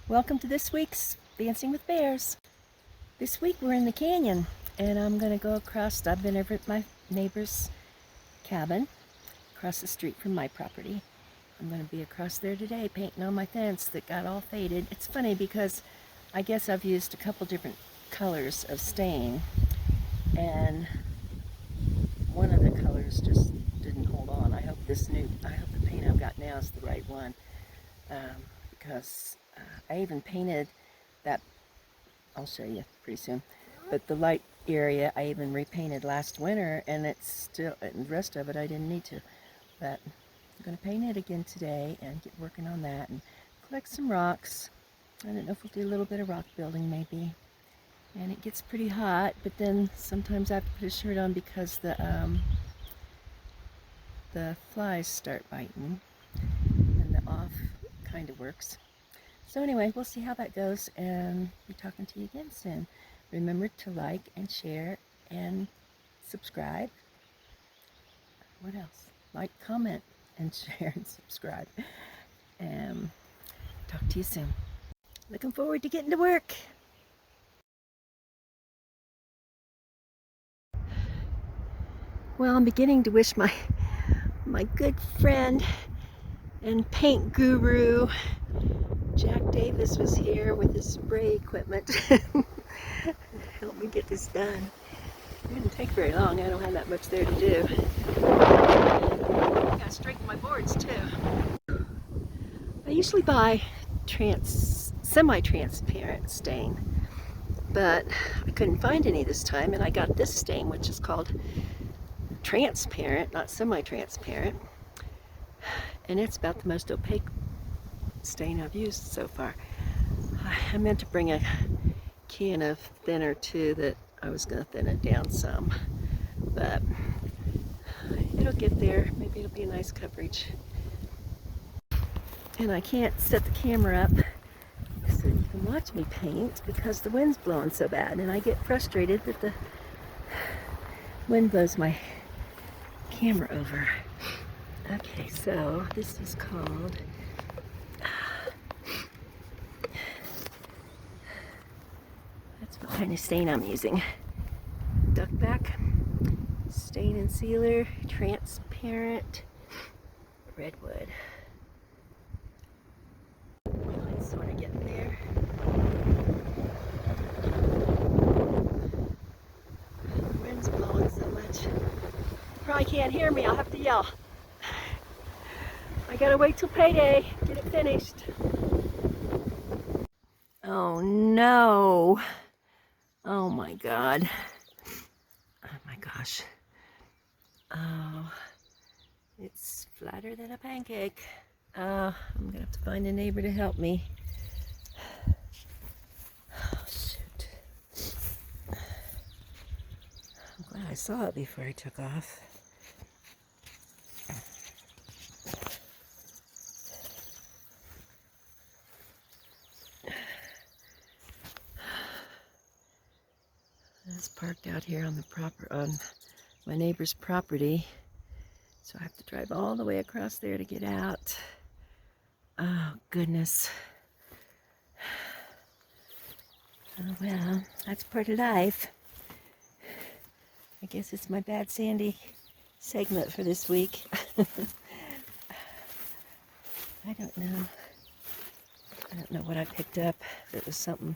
Welcome to this week's Dancing with Bears. This week we're in the canyon and I'm going to go across. I've been over at my neighbor's cabin across the street from my property. I'm going to be across there today painting on my fence that got all faded. It's funny because I guess I've used a couple different colors of stain and one of the colors just didn't hold on. I hope the paint I've got now is the right one because I even painted that, I'll show you pretty soon, but the light area I even repainted last winter, and it's still, and the rest of it I didn't need to, but I'm going to paint it again today and get working on that and collect some rocks. I don't know if we'll do a little bit of rock building maybe. And it gets pretty hot, but then sometimes I have to put a shirt on because the flies start biting, and the off kind of works. So anyway, we'll see how that goes and be talking to you again soon. Remember to like and share and subscribe. What else? Like, comment, and share and subscribe. And talk to you soon. Looking forward to getting to work. Well, I'm beginning to wish my good friend and paint guru Jack Davis was here with his spray equipment. Help me get this done. It didn't take very long. I don't have that much there to do. I gotta straighten my boards too. I usually buy semi-transparent stain, but I couldn't find any this time, and I got this stain, which is called transparent, not semi-transparent, and it's about the most opaque stain I've used so far. I meant to bring a can of thinner too, that I was going to thin it down some, but it'll get there. Maybe it'll be a nice coverage. And I can't set the camera up so you can watch me paint because the wind's blowing so bad, and I get frustrated that the wind blows my camera over. Okay, so this is called that's what kind of stain I'm using. Duckback stain and sealer, transparent redwood. Well, it's sort of getting there. The wind's blowing so much. You probably can't hear me. I'll have to yell. I gotta wait till payday, get it finished. Oh no. Oh my God. Oh my gosh. Oh, it's flatter than a pancake. I'm gonna have to find a neighbor to help me. Oh shoot. I'm glad I saw it before I took off. It's parked out here on my neighbor's property, so I have to drive all the way across there to get out. Oh goodness. Oh well, that's part of life. I guess it's my bad Sandy segment for this week. I don't know. I don't know what I picked up. If it was something.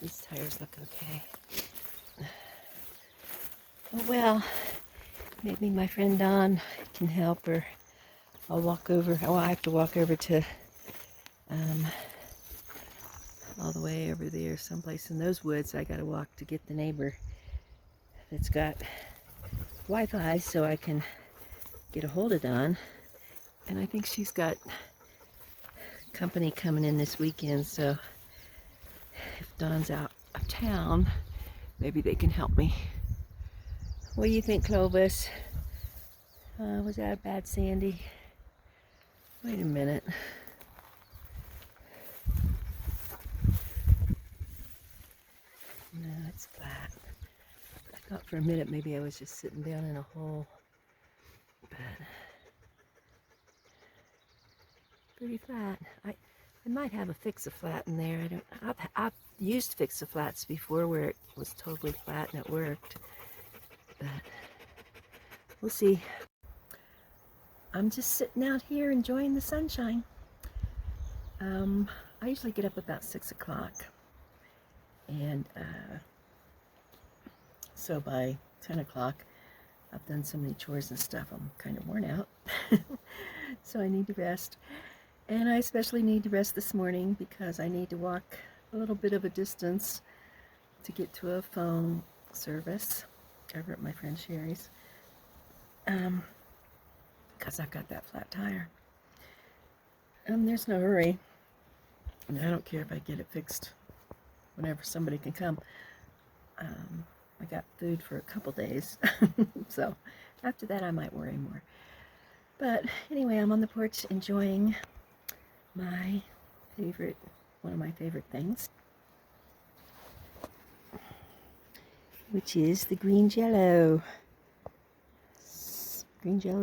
These tires look okay. Oh well, maybe my friend Dawn can help, or I'll walk over. Oh, I have to walk over to all the way over there someplace in those woods. I gotta walk to get the neighbor that's got Wi-Fi so I can get a hold of Dawn. And I think she's got company coming in this weekend, so if Dawn's out of town, maybe they can help me. What do you think, Clovis? Was that a bad Sandy? Wait a minute. No, it's flat. I thought for a minute maybe I was just sitting down in a hole, but pretty flat. I I might have a fix-a-flat in there. I don't. I've used fix-a-flats before where it was totally flat and it worked, but we'll see. I'm just sitting out here enjoying the sunshine. I usually get up about 6 o'clock, and so by 10 o'clock, I've done so many chores and stuff, I'm kind of worn out. So I need to rest. And I especially need to rest this morning because I need to walk a little bit of a distance to get to a phone service over at my friend Sherry's. Because I've got that flat tire. There's no hurry. And I don't care if I get it fixed whenever somebody can come. I got food for a couple days. So after that I might worry more. But anyway, I'm on the porch enjoying my favorite, one of my favorite things, which is the green jello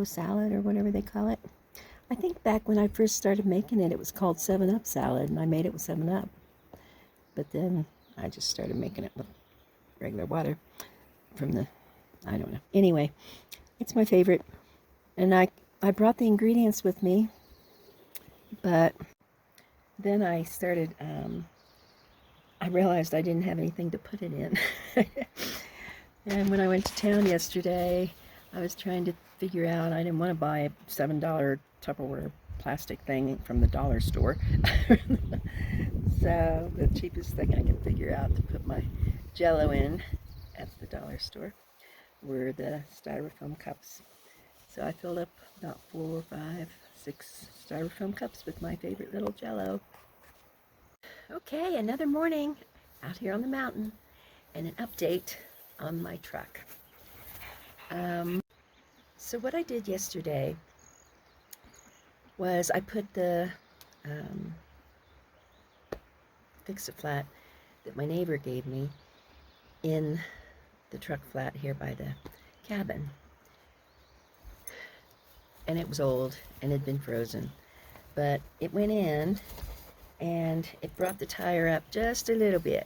salad, or whatever they call it. I think back when I first started making it, it was called 7-Up salad, and I made it with 7-Up. But then I just started making it with regular water from the, I don't know. Anyway, it's my favorite. And I brought the ingredients with me, but then I started, I realized I didn't have anything to put it in. And when I went to town yesterday, I was trying to figure out, I didn't want to buy a $7 Tupperware plastic thing from the dollar store. So the cheapest thing I could figure out to put my jello in at the dollar store were the styrofoam cups. So I filled up about 4, 5, 6 styrofoam cups with my favorite little jello. Okay, another morning out here on the mountain, and an update on my truck. So what I did yesterday was I put the fix-a-flat that my neighbor gave me in the truck flat here by the cabin. And it was old and had been frozen, but it went in and it brought the tire up just a little bit.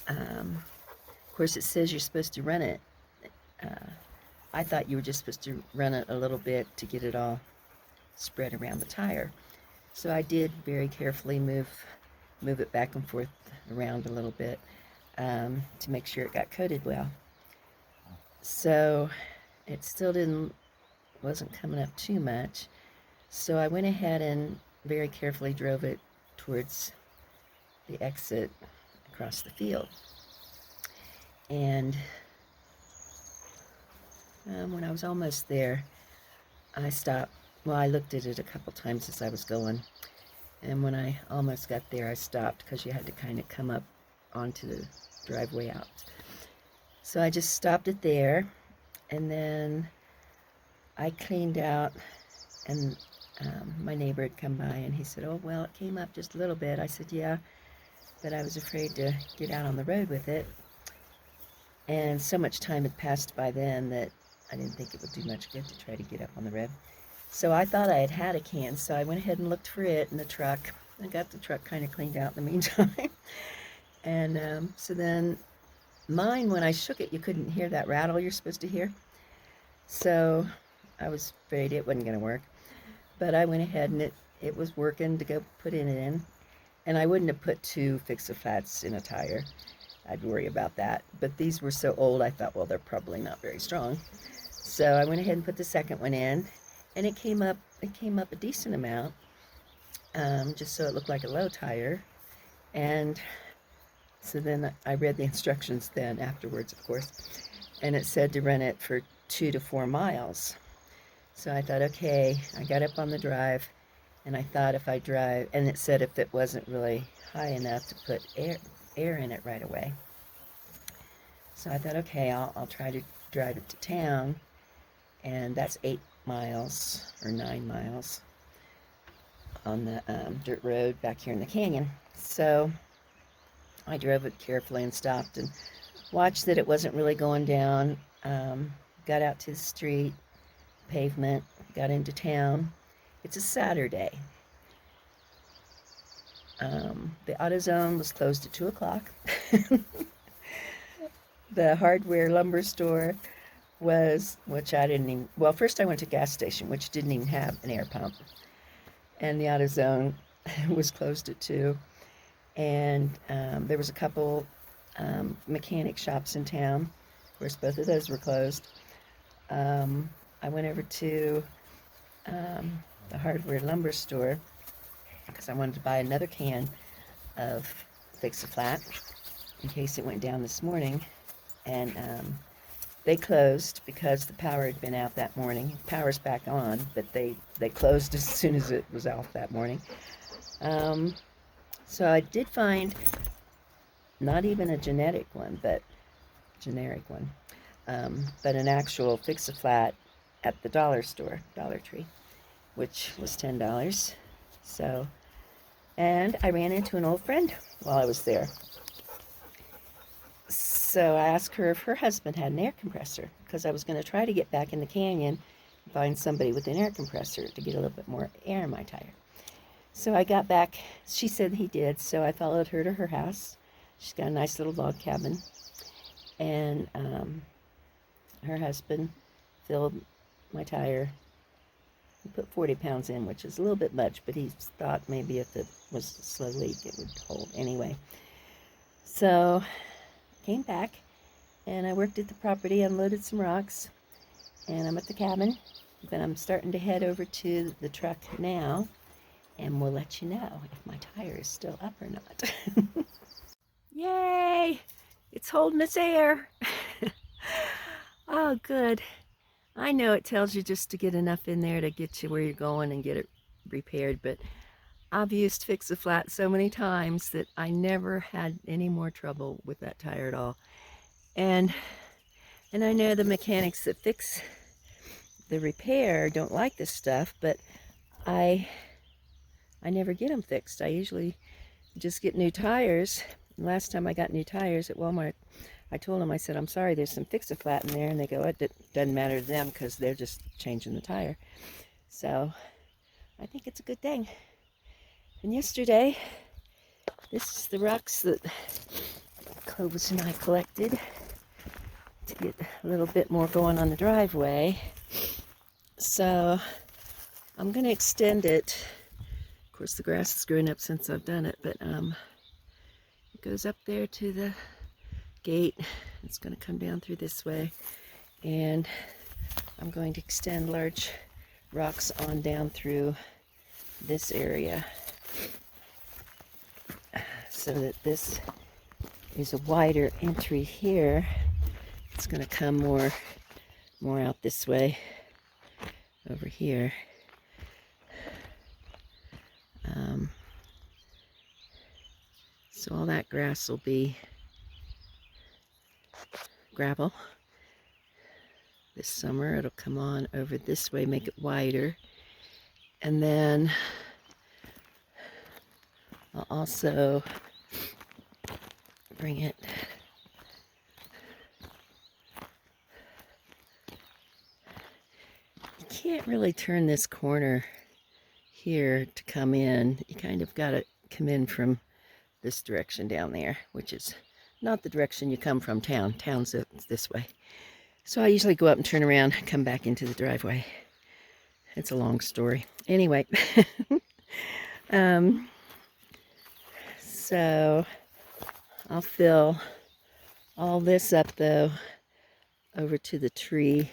Of course, it says you're supposed to run it. I thought you were just supposed to run it a little bit to get it all spread around the tire. So I did very carefully move it back and forth around a little bit to make sure it got coated well. So it still wasn't coming up too much. So I went ahead and very carefully drove it towards the exit across the field. And when I was almost there, I stopped. Well, I looked at it a couple times as I was going. And when I almost got there, I stopped because you had to kind of come up onto the driveway out. So I just stopped it there, and then I cleaned out, and my neighbor had come by, and he said, "Oh, well, it came up just a little bit." I said, "Yeah, but I was afraid to get out on the road with it." And so much time had passed by then that I didn't think it would do much good to try to get up on the road. So I thought I had a can, so I went ahead and looked for it in the truck. I got the truck kind of cleaned out in the meantime. And so then mine, when I shook it, you couldn't hear that rattle you're supposed to hear. So I was afraid it wasn't going to work. But I went ahead and it was working to go put it in. And I wouldn't have put 2 fix-a-flats in a tire. I'd worry about that. But these were so old, I thought, well, they're probably not very strong. So I went ahead and put the second one in. And it came up a decent amount, just so it looked like a low tire. And so then I read the instructions then afterwards, of course, and it said to run it for 2 to 4 miles. So I thought, okay, I got up on the drive, and I thought if I drive, and it said if it wasn't really high enough to put air in it right away. So I thought, okay, I'll try to drive it to town, and that's 8 miles or 9 miles on the dirt road back here in the canyon. So I drove it carefully and stopped and watched that it wasn't really going down. Got out to the street, pavement, got into town. It's a Saturday. The AutoZone was closed at 2 o'clock. The hardware lumber store was, which I didn't even, well, first I went to a gas station, which didn't even have an air pump. And the AutoZone was closed at 2. And there was a couple mechanic shops in town. Of course, both of those were closed. I went over to the hardware lumber store because I wanted to buy another can of Fix-A-Flat in case it went down this morning. And they closed because the power had been out that morning. Power's back on, but they closed as soon as it was off that morning. So I did find not even a generic one, but an actual Fix-A-Flat at the dollar store, Dollar Tree, which was $10. So, and I ran into an old friend while I was there. So I asked her if her husband had an air compressor, because I was going to try to get back in the canyon and find somebody with an air compressor to get a little bit more air in my tire. So I got back, she said he did, so I followed her to her house. She's got a nice little log cabin, and her husband filled my tire. He put 40 pounds in, which is a little bit much, but he thought maybe if it was a slow leak, it would hold anyway. So came back, and I worked at the property, unloaded some rocks, and I'm at the cabin, but I'm starting to head over to the truck now, and we'll let you know if my tire is still up or not. Yay! It's holding its air. Oh, good. I know it tells you just to get enough in there to get you where you're going and get it repaired, but I've used Fix-A-Flat so many times that I never had any more trouble with that tire at all. And I know the mechanics that fix the repair don't like this stuff, but I never get them fixed. I usually just get new tires. Last time I got new tires at Walmart, I told them, I said, I'm sorry, there's some Fix-A-Flat in there. And they go, it doesn't matter to them because they're just changing the tire. So I think it's a good thing. And yesterday, this is the rocks that Clovis and I collected to get a little bit more going on the driveway. So I'm going to extend it. Of course, the grass has grown up since I've done it, but it goes up there to the gate. It's going to come down through this way, and I'm going to extend large rocks on down through this area so that this is a wider entry here. It's going to come more out this way over here. So all that grass will be gravel. This summer it'll come on over this way, make it wider, and then I'll also bring it you can't really turn this corner here to come in. You kind of got to come in from this direction down there, which is not the direction you come from town. Town's this way. So I usually go up and turn around, come back into the driveway. It's a long story. Anyway, so I'll fill all this up though over to the tree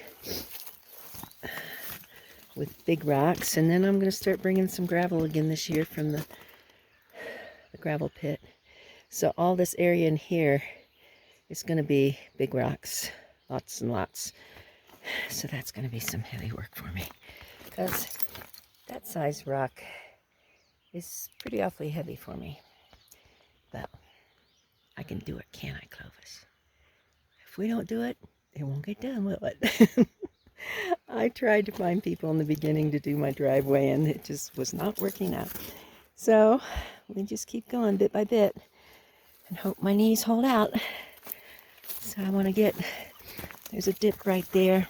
with big rocks, and then I'm going to start bringing some gravel again this year from the gravel pit. So all this area in here is going to be big rocks, lots and lots. So that's going to be some heavy work for me, because that size rock is pretty awfully heavy for me. But I can do it, can't I, Clovis? If we don't do it, it won't get done, will it? I tried to find people in the beginning to do my driveway, and it just was not working out. So we just keep going bit by bit and hope my knees hold out. So I want to get, there's a dip right there.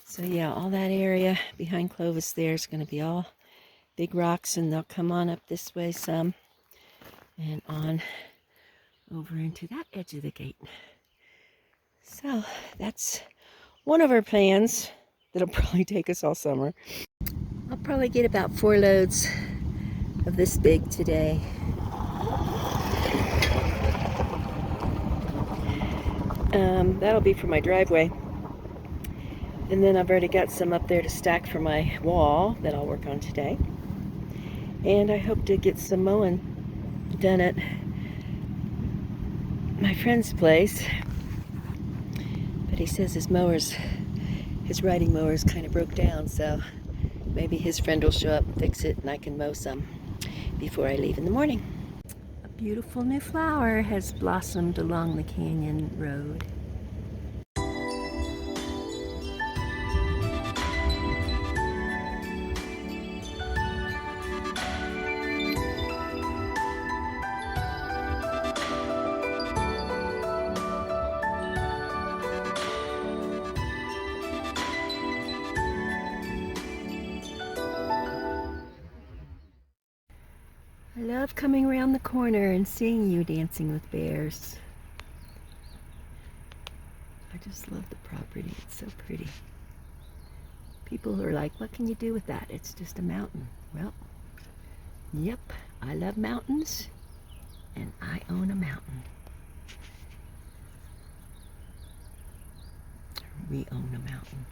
So yeah, all that area behind Clovis there is going to be all big rocks, and they'll come on up this way some. and on over into that edge of the gate. So that's one of our plans that'll probably take us all summer. I'll probably get about 4 loads of this big today. That'll be for my driveway. And then I've already got some up there to stack for my wall that I'll work on today. And I hope to get some mowing done at my friend's place. But he says his riding mower's kind of broke down, so maybe his friend will show up and fix it and I can mow some before I leave in the morning. A beautiful new flower has blossomed along the canyon road. I love coming around the corner and seeing you dancing with bears. I just love the property. It's so pretty. People are like, what can you do with that? It's just a mountain. Well, yep, I love mountains and I own a mountain. We own a mountain.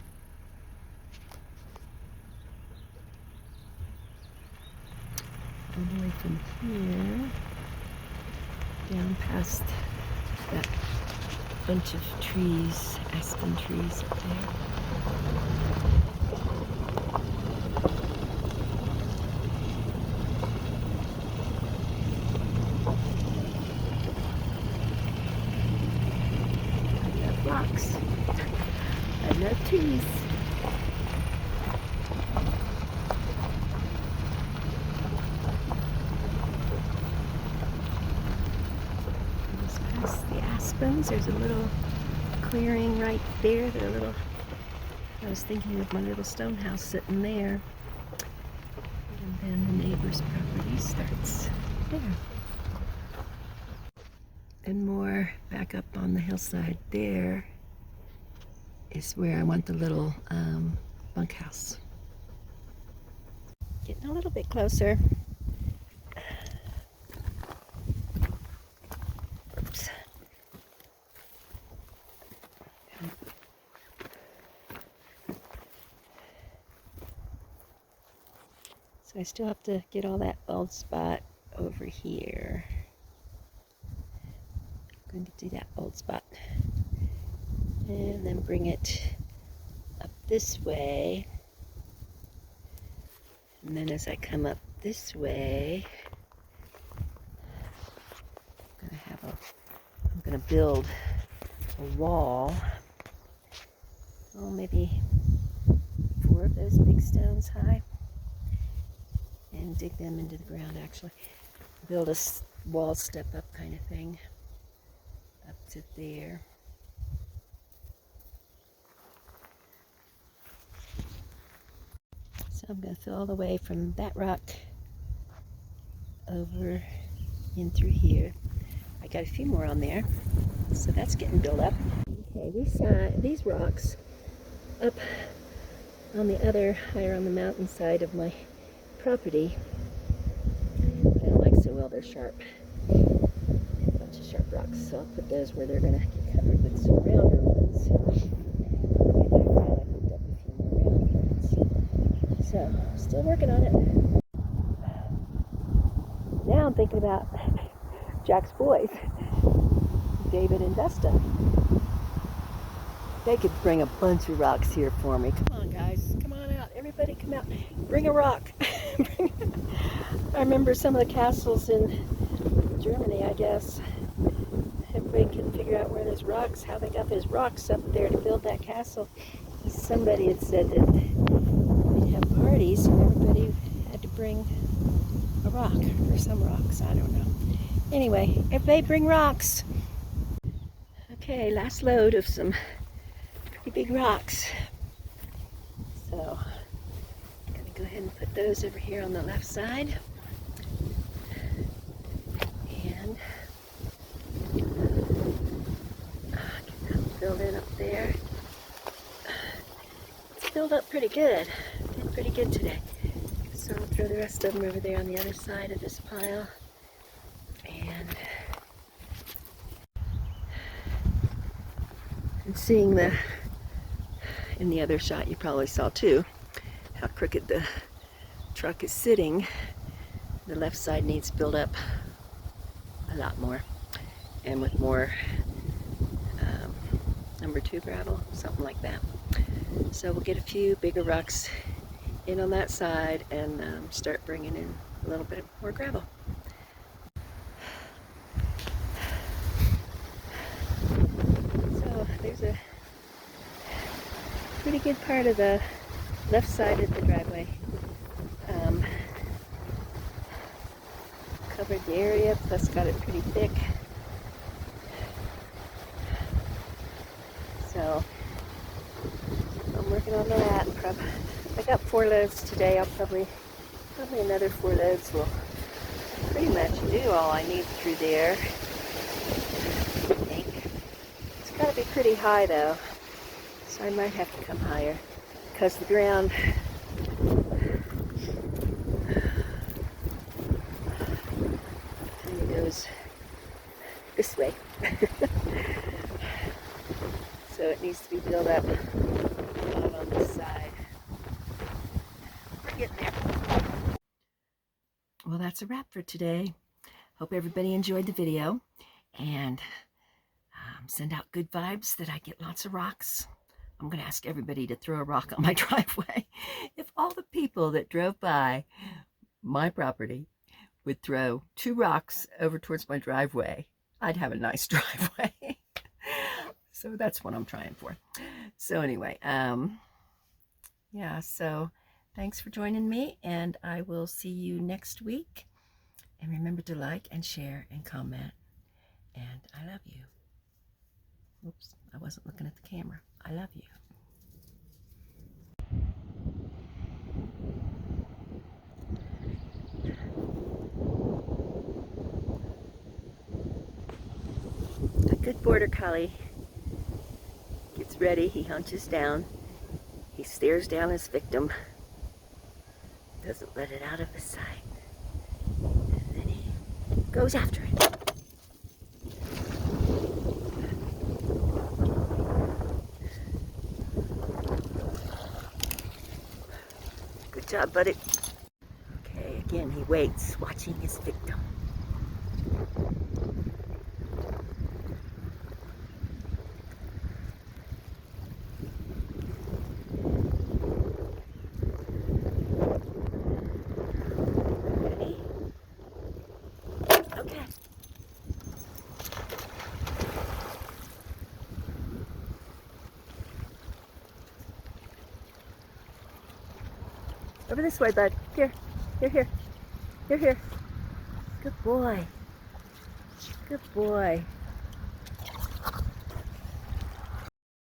All the way from here down past that bunch of trees, aspen trees up there. I love rocks. I love trees. There's a little clearing right there. I was thinking of my little stone house sitting there. And then the neighbor's property starts there. And more back up on the hillside there is where I want the little bunkhouse. Getting a little bit closer. Oops. So I still have to get all that bald spot over here. I'm going to do that bald spot. And then bring it up this way. And then as I come up this way, I'm going to build a wall. Oh, maybe 4 of those big stones high. And dig them into the ground, actually. Build a wall step up kind of thing up to there. So I'm going to fill all the way from that rock over in through here. I got a few more on there, so that's getting built up. Okay, these rocks up on the other, higher on the mountain side of my property, I don't like so well, they're sharp. A bunch of sharp rocks, so I'll put those where they're going to get covered with some rounder ones. I picked up a few more rounder ones. So, still working on it. Now I'm thinking about Jack's boys, David and Dustin. They could bring a bunch of rocks here for me. Come on, guys. Come on out. Everybody come out. Bring a rock. I remember some of the castles in Germany, I guess. Everybody couldn't figure out where those rocks, how they got those rocks up there to build that castle. Somebody had said that they'd have parties and everybody had to bring a rock, or some rocks, I don't know. Anyway, everybody bring rocks. Okay, last load of some pretty big rocks. So, I'm going to go ahead and put those over here on the left side. pretty good. Did pretty good today. So I'll throw the rest of them over there on the other side of this pile. And seeing in the other shot you probably saw too, how crooked the truck is sitting. The left side needs to build up a lot more, and with more number 2 gravel, something like that. So we'll get a few bigger rocks in on that side and start bringing in a little bit more gravel. So there's a pretty good part of the left side of the driveway. Covered the area, plus got it pretty thick. So I'm working on that. I got 4 loads today. I'll probably another 4 loads will pretty much do all I need through there. I think it's got to be pretty high though, so I might have to come higher because the ground kind of goes this way. So it needs to be built up on this side. We're getting there. Well, that's a wrap for today. Hope everybody enjoyed the video, and send out good vibes that I get lots of rocks. I'm going to ask everybody to throw a rock on my driveway. If all the people that drove by my property would throw 2 rocks over towards my driveway, I'd have a nice driveway. So that's what I'm trying for. So anyway, yeah, so thanks for joining me, and I will see you next week. And remember to like and share and comment. And I love you. Oops, I wasn't looking at the camera. I love you. A good border collie gets ready, he hunches down, he stares down his victim, doesn't let it out of his sight, and then he goes after it. Good job, buddy. Okay, again, he waits, watching his victim. Over this way, bud. Here. Here, here. Here, here. Good boy. Good boy.